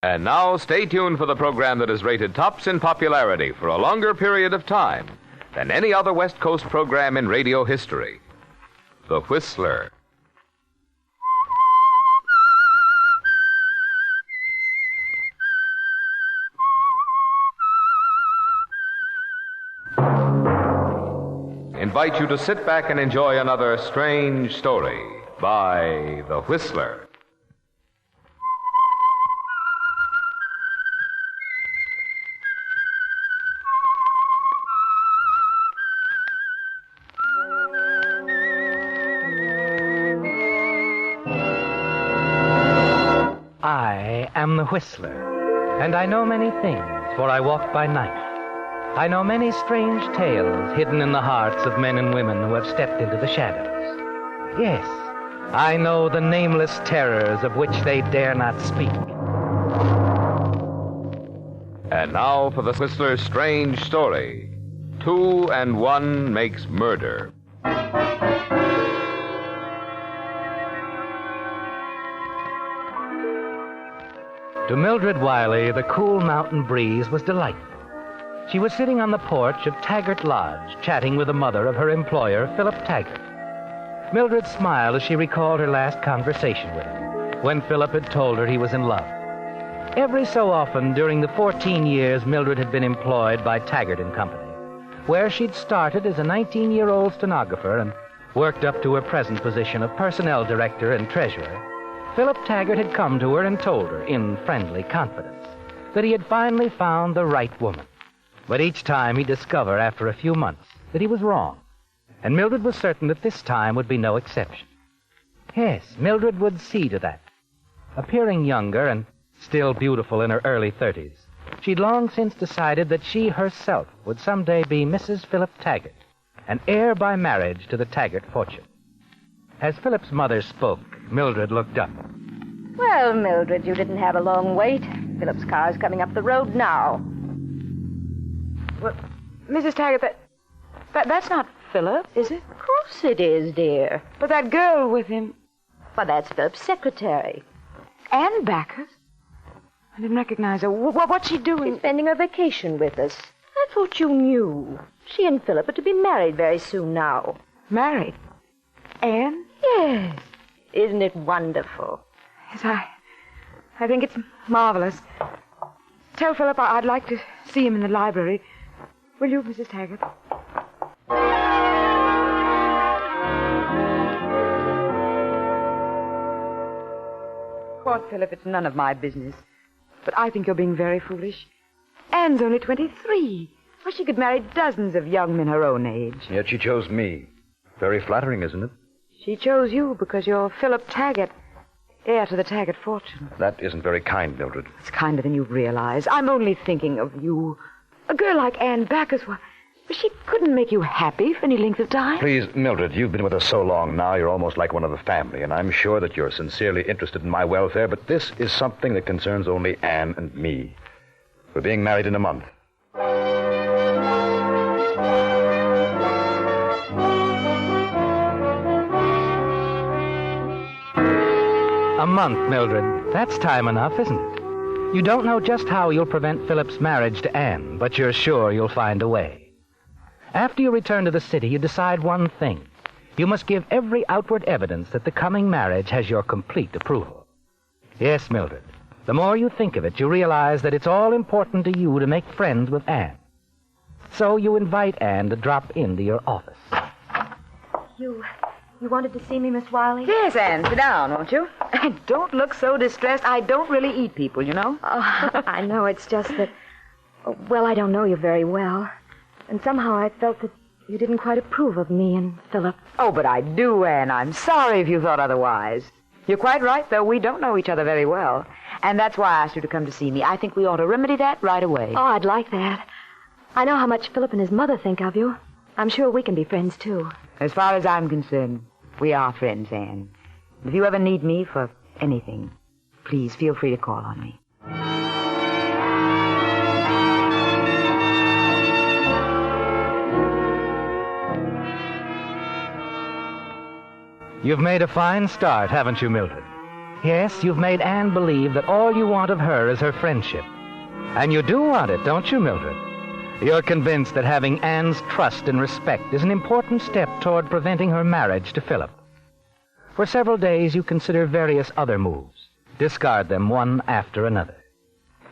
And now, stay tuned for the program that is rated tops in popularity for a longer period of time than any other West Coast program in radio history. The Whistler. Invite you to sit back and enjoy another strange story by The Whistler. I am the Whistler, and I know many things, for I walk by night. I know many strange tales hidden in the hearts of men and women who have stepped into the shadows. Yes, I know the nameless terrors of which they dare not speak. And now for the Whistler's strange story. 2 and 1 makes murder. To Mildred Wiley, the cool mountain breeze was delightful. She was sitting on the porch of Taggart Lodge, chatting with the mother of her employer, Philip Taggart. Mildred smiled as she recalled her last conversation with him, when Philip had told her he was in love. Every so often during the 14 years Mildred had been employed by Taggart and Company, where she'd started as a 19-year-old stenographer and worked up to her present position of personnel director and treasurer, Philip Taggart had come to her and told her, in friendly confidence, that he had finally found the right woman. But each time he'd discover, after a few months, that he was wrong. And Mildred was certain that this time would be no exception. Yes, Mildred would see to that. Appearing younger and still beautiful in her early 30s, she'd long since decided that she herself would someday be Mrs. Philip Taggart, an heir by marriage to the Taggart fortune. As Philip's mother spoke, Mildred looked up. Well, Mildred, you didn't have a long wait. Philip's car's coming up the road now. Well, Mrs. Taggart, that's not Philip, is it? Of course it is, dear. But that girl with him... Well, that's Philip's secretary. Ann Backus? I didn't recognize her. What's she doing? She's spending her vacation with us. I thought you knew. She and Philip are to be married very soon now. Married? Ann? Yes. Isn't it wonderful? Yes, I think it's marvelous. Tell Philip I'd like to see him in the library. Will you, Mrs. Taggart? Poor Philip, it's none of my business. But I think you're being very foolish. Anne's only 23. Well, she could marry dozens of young men her own age. Yet she chose me. Very flattering, isn't it? She chose you because you're Philip Taggart, heir to the Taggart fortune. That isn't very kind, Mildred. It's kinder than you realize. I'm only thinking of you. A girl like Ann Backus, well, she couldn't make you happy for any length of time. Please, Mildred, you've been with us so long now, you're almost like one of the family, and I'm sure that you're sincerely interested in my welfare, but this is something that concerns only Ann and me. We're being married in a month. A month, Mildred. That's time enough, isn't it? You don't know just how you'll prevent Philip's marriage to Anne, but you're sure you'll find a way. After you return to the city, you decide one thing. You must give every outward evidence that the coming marriage has your complete approval. Yes, Mildred, the more you think of it, you realize that it's all important to you to make friends with Anne. So you invite Anne to drop into your office. You wanted to see me, Miss Wiley? Yes, Anne, sit down, won't you? And don't look so distressed. I don't really eat people, you know. Oh, I know. It's just that... Well, I don't know you very well. And somehow I felt that you didn't quite approve of me and Philip. Oh, but I do, Anne. I'm sorry if you thought otherwise. You're quite right, though. We don't know each other very well. And that's why I asked you to come to see me. I think we ought to remedy that right away. Oh, I'd like that. I know how much Philip and his mother think of you. I'm sure we can be friends, too. As far as I'm concerned, we are friends, Anne. If you ever need me for anything, please feel free to call on me. You've made a fine start, haven't you, Mildred? Yes, you've made Anne believe that all you want of her is her friendship. And you do want it, don't you, Mildred? You're convinced that having Anne's trust and respect is an important step toward preventing her marriage to Philip. For several days, you consider various other moves. Discard them one after another.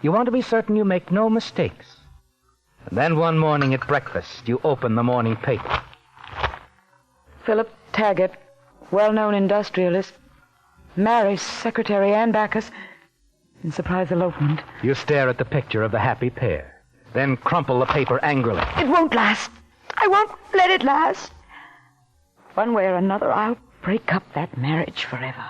You want to be certain you make no mistakes. And then one morning at breakfast, you open the morning paper. Philip Taggart, well-known industrialist, marries Secretary Ann Backus in surprise elopement. You stare at the picture of the happy pair, then crumple the paper angrily. It won't last. I won't let it last. One way or another, I'll break up that marriage forever.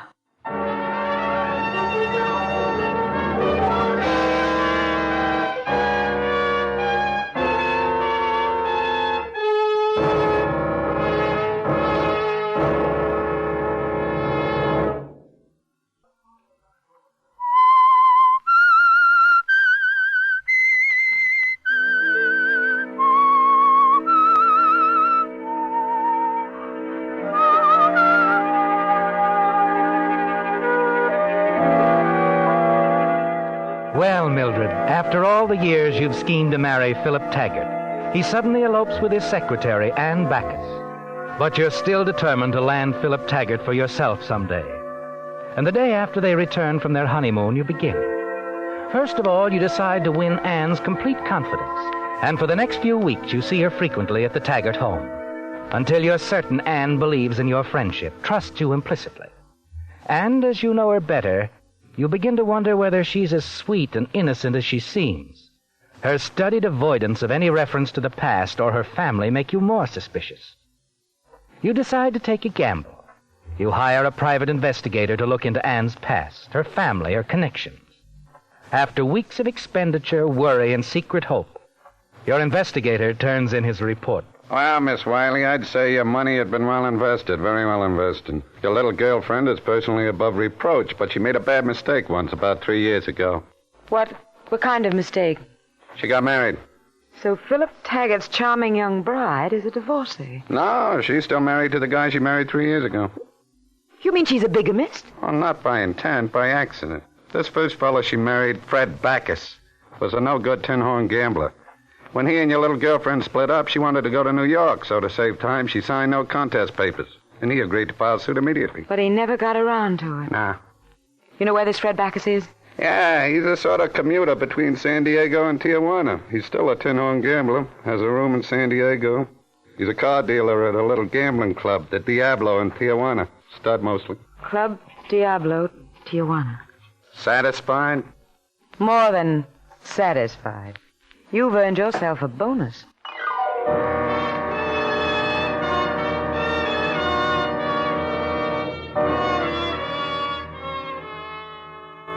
Well, Mildred, after all the years you've schemed to marry Philip Taggart, he suddenly elopes with his secretary, Ann Backus. But you're still determined to land Philip Taggart for yourself someday. And the day after they return from their honeymoon, you begin. First of all, you decide to win Anne's complete confidence. And for the next few weeks, you see her frequently at the Taggart home. Until you're certain Anne believes in your friendship, trusts you implicitly. And as you know her better, you begin to wonder whether she's as sweet and innocent as she seems. Her studied avoidance of any reference to the past or her family make you more suspicious. You decide to take a gamble. You hire a private investigator to look into Anne's past, her family, her connections. After weeks of expenditure, worry, and secret hope, your investigator turns in his report. Well, Miss Wiley, I'd say your money had been well invested, very well invested. Your little girlfriend is personally above reproach, but she made a bad mistake once about 3 years ago. What kind of mistake? She got married. So Philip Taggart's charming young bride is a divorcee. No, she's still married to the guy she married 3 years ago. You mean she's a bigamist? Oh, not by intent, by accident. This first fellow she married, Fred Backus, was a no-good tin-horn gambler. When he and your little girlfriend split up, she wanted to go to New York, so to save time, she signed no contest papers. And he agreed to file suit immediately. But he never got around to it. Nah. You know where this Fred Backus is? Yeah, he's a sort of commuter between San Diego and Tijuana. He's still a tin-horn gambler, has a room in San Diego. He's a car dealer at a little gambling club, the Diablo in Tijuana. Stud mostly. Club Diablo, Tijuana. Satisfied? More than satisfied. You've earned yourself a bonus.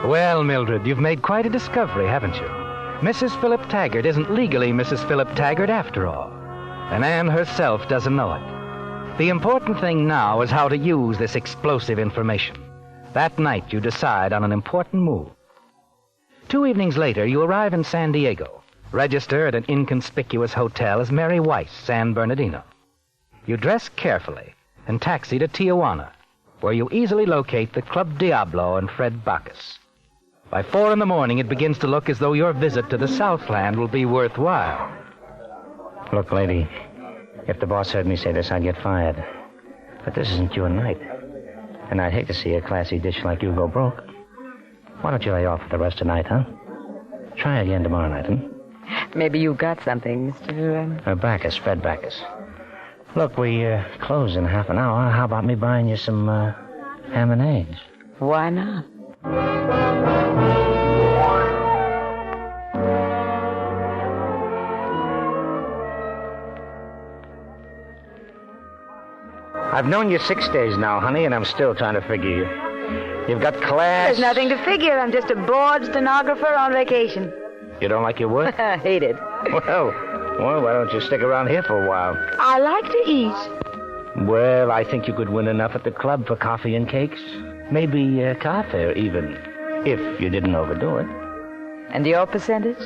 Well, Mildred, you've made quite a discovery, haven't you? Mrs. Philip Taggart isn't legally Mrs. Philip Taggart after all. And Anne herself doesn't know it. The important thing now is how to use this explosive information. That night, you decide on an important move. 2 evenings later, you arrive in San Diego. Register at an inconspicuous hotel as Mary Weiss, San Bernardino. You dress carefully and taxi to Tijuana, where you easily locate the Club Diablo and Fred Backus. By 4 a.m, it begins to look as though your visit to the Southland will be worthwhile. Look, lady, if the boss heard me say this, I'd get fired. But this isn't your night. And I'd hate to see a classy dish like you go broke. Why don't you lay off for the rest of the night, huh? Try again tomorrow night, huh? Maybe you got something, Mr. Backus, Fred Backus. Look, we close in half an hour. How about me buying you some ham and eggs? Why not? I've known you 6 days now, honey, and I'm still trying to figure you. You've got class. There's nothing to figure. I'm just a bored stenographer on vacation. You don't like your work? I hate it. Well, why don't you stick around here for a while? I like to eat. Well, I think you could win enough at the club for coffee and cakes. Maybe car fare, even, if you didn't overdo it. And your percentage?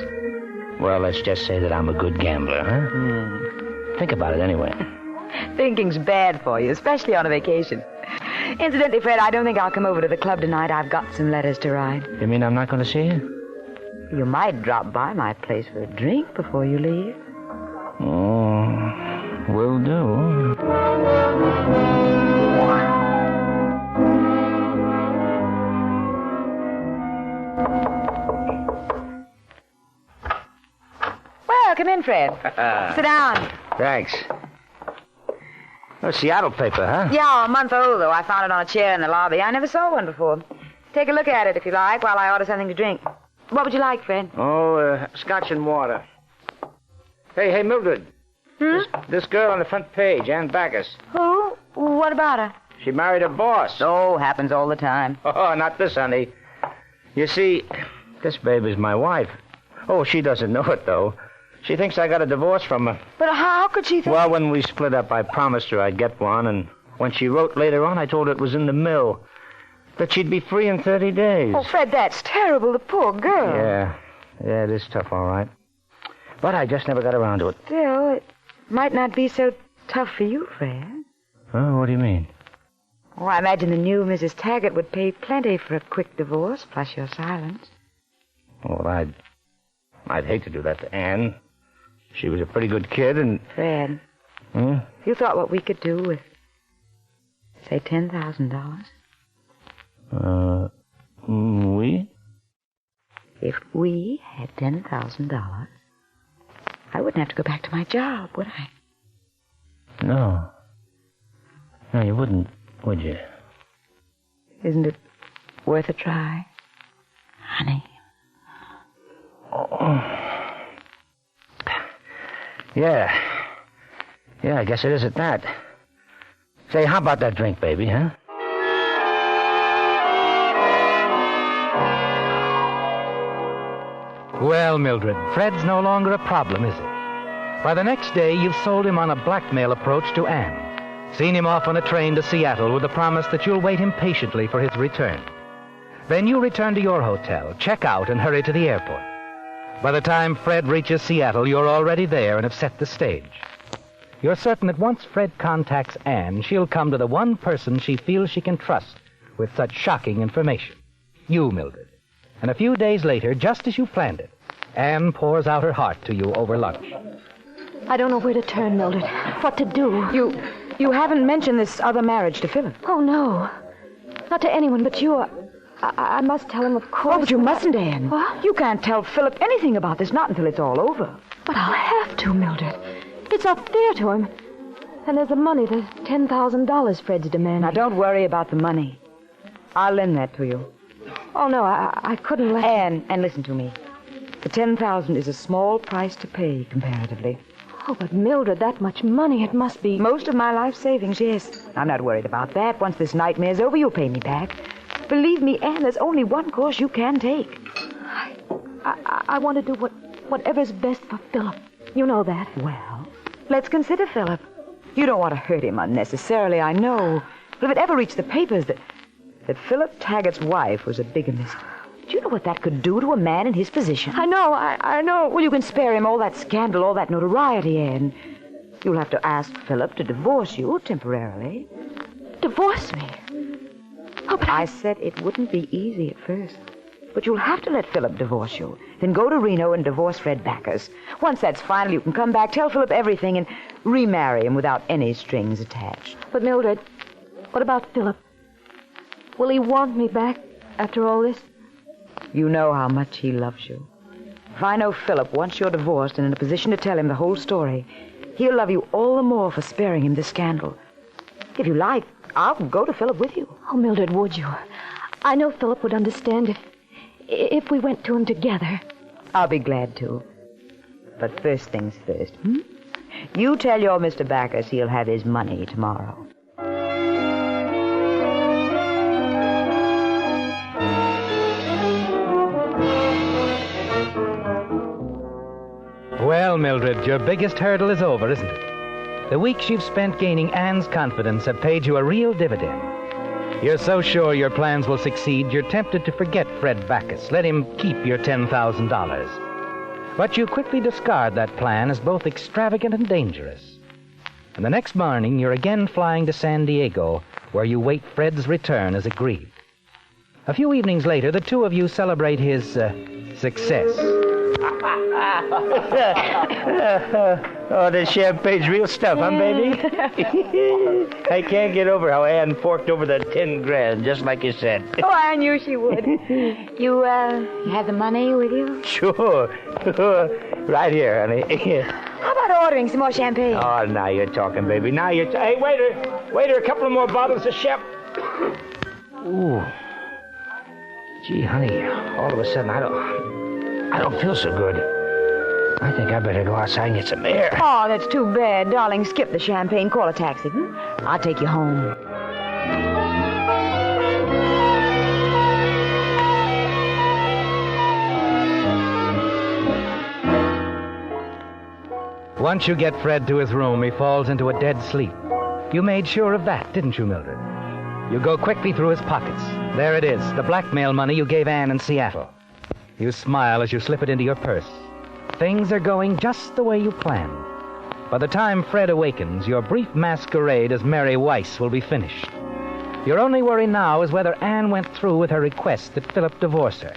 Well, let's just say that I'm a good gambler, huh? Think about it anyway. Thinking's bad for you, especially on a vacation. Incidentally, Fred, I don't think I'll come over to the club tonight. I've got some letters to write. You mean I'm not going to see you? You might drop by my place for a drink before you leave. Oh, will do. Well, come in, Fred. Sit down. Thanks. Oh, Seattle paper, huh? Yeah, a month old, though. I found it on a chair in the lobby. I never saw one before. Take a look at it, if you like, while I order something to drink. What would you like, Fred? Oh, scotch and water. Hey, Mildred. This girl on the front page, Ann Backus. Who? What about her? She married her boss. Oh, happens all the time. Oh, not this, honey. You see, this babe is my wife. Oh, she doesn't know it, though. She thinks I got a divorce from her. But how could she think... Well, when we split up, I promised her I'd get one, and when she wrote later on, I told her it was in the mill. That she'd be free in 30 days. Oh, Fred, that's terrible. The poor girl. Yeah, it is tough, all right. But I just never got around to it. Still, it might not be so tough for you, Fred. Oh, what do you mean? Oh, I imagine the new Mrs. Taggart would pay plenty for a quick divorce, plus your silence. Well, I'd hate to do that to Ann. She was a pretty good kid, and... Fred, Hmm? if you thought what we could do with, say, $10,000... We? If we had $10,000, I wouldn't have to go back to my job, would I? No. No, you wouldn't, would you? Isn't it worth a try, honey? Oh. Yeah. Yeah, I guess it is at that. Say, how about that drink, baby, huh? Well, Mildred, Fred's no longer a problem, is he? By the next day, you've sold him on a blackmail approach to Anne. Seen him off on a train to Seattle with the promise that you'll wait impatiently for his return. Then you return to your hotel, check out, and hurry to the airport. By the time Fred reaches Seattle, you're already there and have set the stage. You're certain that once Fred contacts Anne, she'll come to the one person she feels she can trust with such shocking information. You, Mildred. And a few days later, just as you planned it, Anne pours out her heart to you over lunch. I don't know where to turn, Mildred. What to do. You haven't mentioned this other marriage to Philip. Oh, no. Not to anyone but you. I must tell him, of course. Oh, but you mustn't, Anne. What? You can't tell Philip anything about this, not until it's all over. But I'll have to, Mildred. It's not fair to him. And there's the money, the $10,000 Fred's demanding. Now, don't worry about the money. I'll lend that to you. Oh, no, I couldn't let... Anne, listen to me. The $10,000 is a small price to pay, comparatively. Oh, but Mildred, that much money, it must be... Most of my life savings, yes. I'm not worried about that. Once this nightmare's over, you'll pay me back. Believe me, Anne, there's only one course you can take. I want to do whatever's best for Philip. You know that. Well, let's consider Philip. You don't want to hurt him unnecessarily, I know. But if it ever reached the papers that Philip Taggart's wife was a bigamist, do you know what that could do to a man in his position? I know, I know. Well, you can spare him all that scandal, all that notoriety, Anne. You'll have to ask Philip to divorce you temporarily. Divorce me? Oh, but I said it wouldn't be easy at first. But you'll have to let Philip divorce you. Then go to Reno and divorce Fred Backus. Once that's final, you can come back, tell Philip everything, and remarry him without any strings attached. But, Mildred, what about Philip? Will he want me back after all this? You know how much he loves you. If I know Philip, once you're divorced and in a position to tell him the whole story, he'll love you all the more for sparing him the scandal. If you like, I'll go to Philip with you. Oh, Mildred, would you? I know Philip would understand if we went to him together. I'll be glad to. But first things first, You tell your Mr. Backus he'll have his money tomorrow. Well, Mildred, your biggest hurdle is over, isn't it? The weeks you've spent gaining Anne's confidence have paid you a real dividend. You're so sure your plans will succeed, you're tempted to forget Fred Backus. Let him keep your $10,000. But you quickly discard that plan as both extravagant and dangerous. And the next morning, you're again flying to San Diego, where you wait Fred's return as agreed. A few evenings later, the two of you celebrate his success. Oh, this champagne's real stuff, huh, baby? I can't get over how Ann forked over the 10 grand, just like you said. Oh, I knew she would. You have the money with you? Sure. Right here, honey. How about ordering some more champagne? Oh, now you're talking, baby. Now you're... Hey, waiter, a couple of more bottles of Shep. Ooh. Gee, honey, all of a sudden, I don't feel so good. I think I better go outside and get some air. Oh, that's too bad. Darling, skip the champagne. Call a taxi. I'll take you home. Once you get Fred to his room, he falls into a dead sleep. You made sure of that, didn't you, Mildred? You go quickly through his pockets. There it is, the blackmail money you gave Ann in Seattle. You smile as you slip it into your purse. Things are going just the way you planned. By the time Fred awakens, your brief masquerade as Mary Weiss will be finished. Your only worry now is whether Ann went through with her request that Philip divorce her.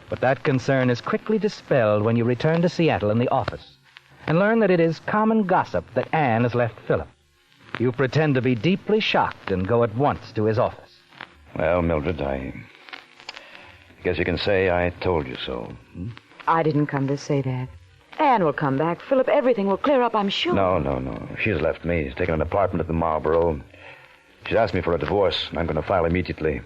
But that concern is quickly dispelled when you return to Seattle in the office and learn that it is common gossip that Ann has left Philip. You pretend to be deeply shocked and go at once to his office. Well, Mildred, I guess you can say I told you so. I didn't come to say that. Ann will come back. Philip, everything will clear up, I'm sure. No. She's left me. She's taken an apartment at the Marlboro. She's asked me for a divorce, and I'm going to file immediately.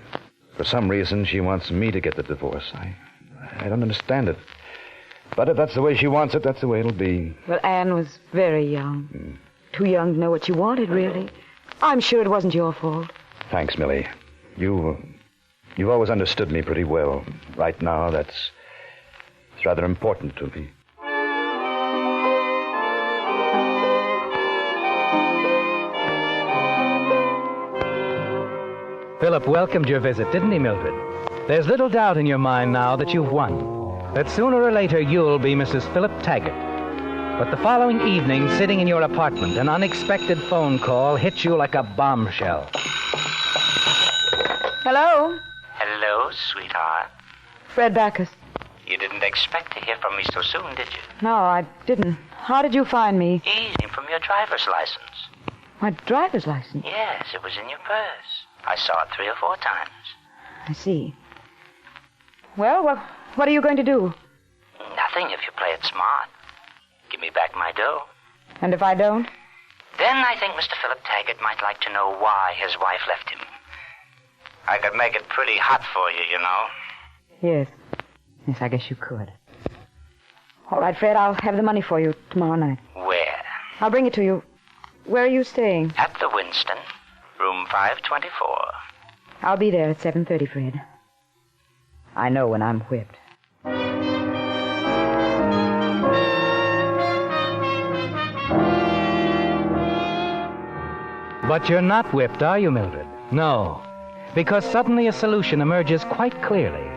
For some reason, she wants me to get the divorce. I don't understand it. But if that's the way she wants it, that's the way it'll be. Well, Ann was very young. Too young to know what she wanted, really. I'm sure it wasn't your fault. Thanks, Millie. You've always understood me pretty well. Right now, it's rather important to me. Philip welcomed your visit, didn't he, Mildred? There's little doubt in your mind now that you've won. That sooner or later you'll be Mrs. Philip Taggart. But the following evening, sitting in your apartment, an unexpected phone call hit you like a bombshell. Hello? Hello, sweetheart. Fred Backus. You didn't expect to hear from me so soon, did you? No, I didn't. How did you find me? Easy, from your driver's license. My driver's license? Yes, it was in your purse. I saw it 3 or 4 times. I see. Well, what are you going to do? Nothing if you play it smart. Give me back my dough. And if I don't? Then I think Mr. Philip Taggart might like to know why his wife left him. I could make it pretty hot for you, you know. Yes. Yes, I guess you could. All right, Fred, I'll have the money for you tomorrow night. Where? I'll bring it to you. Where are you staying? At the Winston, room 524. I'll be there at 7:30, Fred. I know when I'm whipped. But you're not whipped, are you, Mildred? No. Because suddenly a solution emerges quite clearly.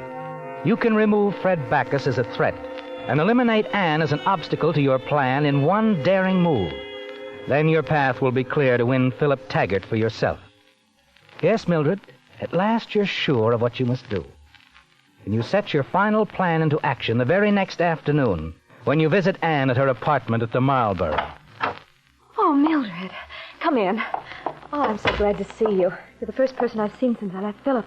You can remove Fred Backus as a threat and eliminate Ann as an obstacle to your plan in one daring move. Then your path will be clear to win Philip Taggart for yourself. Yes, Mildred, at last you're sure of what you must do. And you set your final plan into action the very next afternoon when you visit Ann at her apartment at the Marlboro. Oh, Mildred, come in. Oh, I'm so glad to see you. You're the first person I've seen since I left Philip.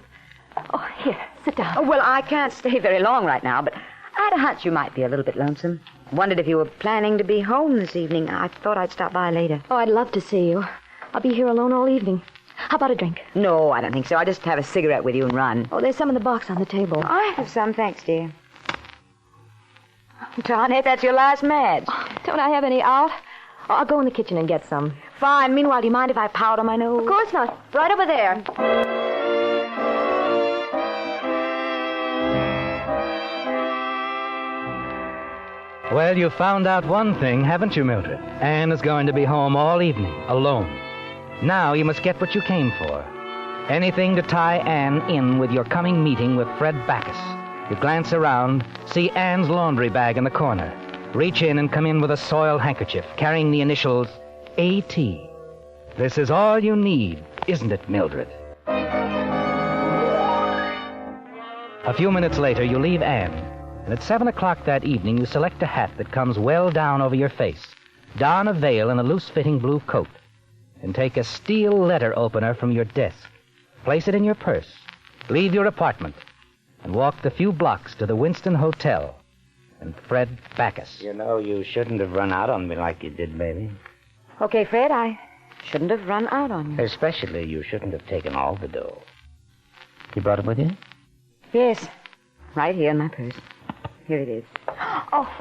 Oh, here, sit down. Oh, well, I can't stay very long right now, but I had a hunch you might be a little bit lonesome. Wondered if you were planning to be home this evening. I thought I'd stop by later. Oh, I'd love to see you. I'll be here alone all evening. How about a drink? No, I don't think so. I'll just have a cigarette with you and run. Oh, there's some in the box on the table. I have some, thanks, dear. Darn it, that's your last match. Oh, don't I have any out? Oh, I'll go in the kitchen and get some. Fine. Meanwhile, do you mind if I powder my nose? Of course not. Right over there. Well, you've found out one thing, haven't you, Mildred? Ann is going to be home all evening, alone. Now you must get what you came for. Anything to tie Ann in with your coming meeting with Fred Backus. You glance around, see Ann's laundry bag in the corner. Reach in and come in with a soiled handkerchief carrying the initials A.T. This is all you need, isn't it, Mildred? A few minutes later, you leave Anne, and at 7 o'clock that evening, you select a hat that comes well down over your face, don a veil and a loose-fitting blue coat, and take a steel letter opener from your desk, place it in your purse, leave your apartment, and walk the few blocks to the Winston Hotel and Fred Backus. You know, you shouldn't have run out on me like you did, baby. Okay, Fred, I shouldn't have run out on you. Especially, you shouldn't have taken all the dough. You brought it with you? Yes, right here in my purse. Here it is. Oh,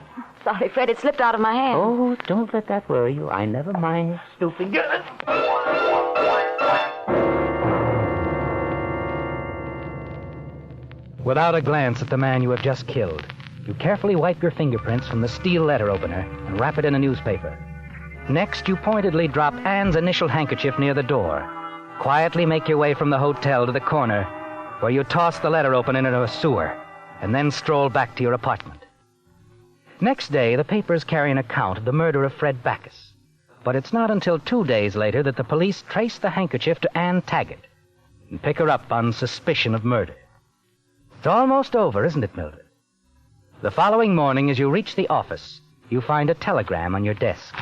sorry, Fred, it slipped out of my hand. Oh, don't let that worry you. I never mind stooping. Without a glance at the man you have just killed, you carefully wipe your fingerprints from the steel letter opener and wrap it in a newspaper. Next, you pointedly drop Anne's initial handkerchief near the door. Quietly make your way from the hotel to the corner, where you toss the letter opener into a sewer, and then stroll back to your apartment. Next day, the papers carry an account of the murder of Fred Backus. But it's not until 2 days later that the police trace the handkerchief to Anne Taggart and pick her up on suspicion of murder. It's almost over, isn't it, Mildred? The following morning, as you reach the office, you find a telegram on your desk.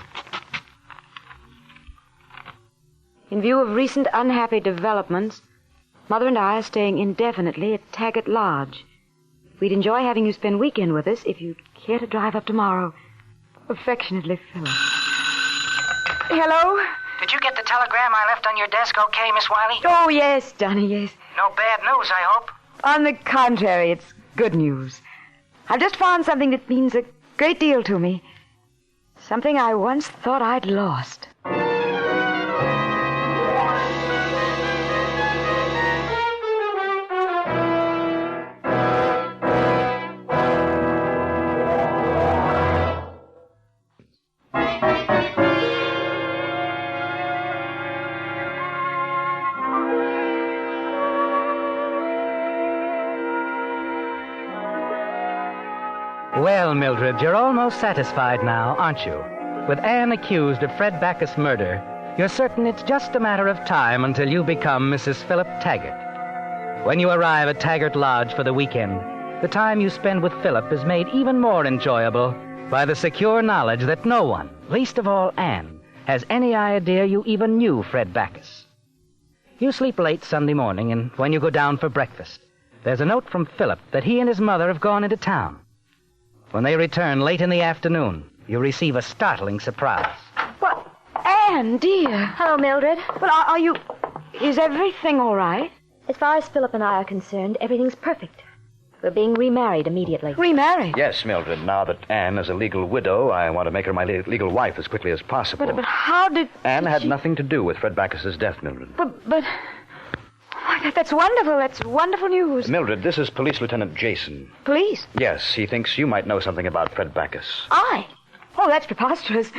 In view of recent unhappy developments, Mother and I are staying indefinitely at Taggart Lodge. We'd enjoy having you spend weekend with us if you'd care to drive up tomorrow. Affectionately, Philip. Hello? Did you get the telegram I left on your desk okay, Miss Wiley? Oh, yes, Johnny, yes. No bad news, I hope. On the contrary, it's good news. I've just found something that means a great deal to me. Something I once thought I'd lost. Well, Mildred, you're almost satisfied now, aren't you? With Anne accused of Fred Backus' murder, you're certain it's just a matter of time until you become Mrs. Philip Taggart. When you arrive at Taggart Lodge for the weekend, the time you spend with Philip is made even more enjoyable by the secure knowledge that no one, least of all Anne, has any idea you even knew Fred Backus. You sleep late Sunday morning, and when you go down for breakfast, there's a note from Philip that he and his mother have gone into town. When they return late in the afternoon, you receive a startling surprise. What? Anne, dear. Hello, Mildred. Well, are you... Is everything all right? As far as Philip and I are concerned, everything's perfect. We're being remarried immediately. Remarried? Yes, Mildred. Now that Anne is a legal widow, I want to make her my legal wife as quickly as possible. But how did... Anne had nothing to do with Fred Backus' death, Mildred. But... Why, that's wonderful. That's wonderful news. Mildred, this is Police Lieutenant Jason. Police? Yes, he thinks you might know something about Fred Backus. I? Oh, that's preposterous.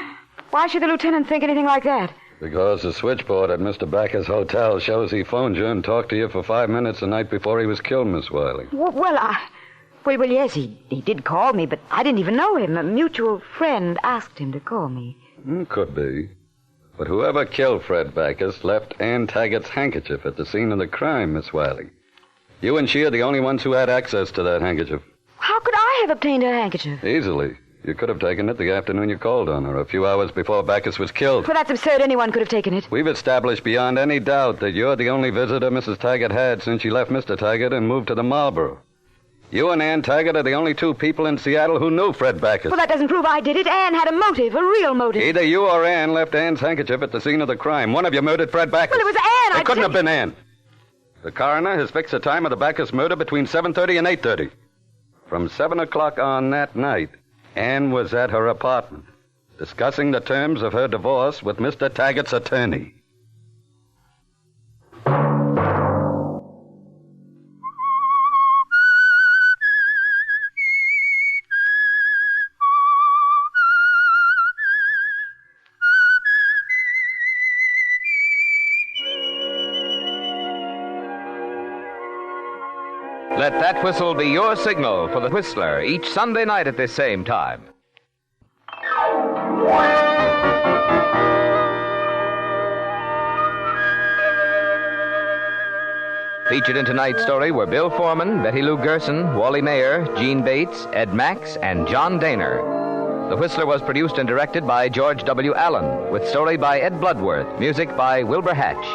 Why should the lieutenant think anything like that? Because the switchboard at Mr. Backus' hotel shows he phoned you and talked to you for 5 minutes the night before he was killed, Miss Wiley. Well, yes, he did call me, but I didn't even know him. A mutual friend asked him to call me. Could be. But whoever killed Fred Backus left Anne Taggart's handkerchief at the scene of the crime, Miss Wiley. You and she are the only ones who had access to that handkerchief. How could I have obtained her handkerchief? Easily. You could have taken it the afternoon you called on her, a few hours before Backus was killed. Well, that's absurd. Anyone could have taken it. We've established beyond any doubt that you're the only visitor Mrs. Taggart had since she left Mr. Taggart and moved to the Marlboro. You and Ann Taggart are the only two people in Seattle who knew Fred Backus. Well, that doesn't prove I did it. Anne had a motive, a real motive. Either you or Ann left Ann's handkerchief at the scene of the crime. One of you murdered Fred Backus. Well, it was Ann. It couldn't have been Ann. The coroner has fixed the time of the Backus murder between 7:30 and 8:30. From 7 o'clock on that night, Ann was at her apartment, discussing the terms of her divorce with Mr. Taggart's attorney. Let that whistle be your signal for the Whistler each Sunday night at this same time. Featured in tonight's story were Bill Foreman, Betty Lou Gerson, Wally Mayer, Gene Bates, Ed Max, and John Daner. The Whistler was produced and directed by George W. Allen, with story by Ed Bloodworth, music by Wilbur Hatch,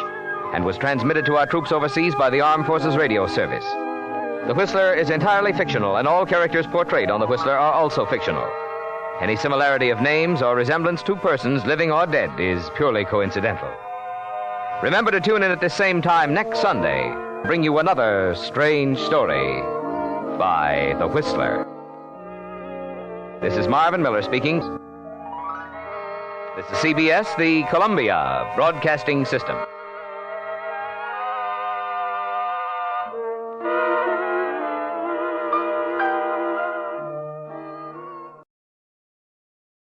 and was transmitted to our troops overseas by the Armed Forces Radio Service. The Whistler is entirely fictional, and all characters portrayed on The Whistler are also fictional. Any similarity of names or resemblance to persons, living or dead, is purely coincidental. Remember to tune in at this same time next Sunday. Bring you another strange story by The Whistler. This is Marvin Miller speaking. This is CBS, the Columbia Broadcasting System.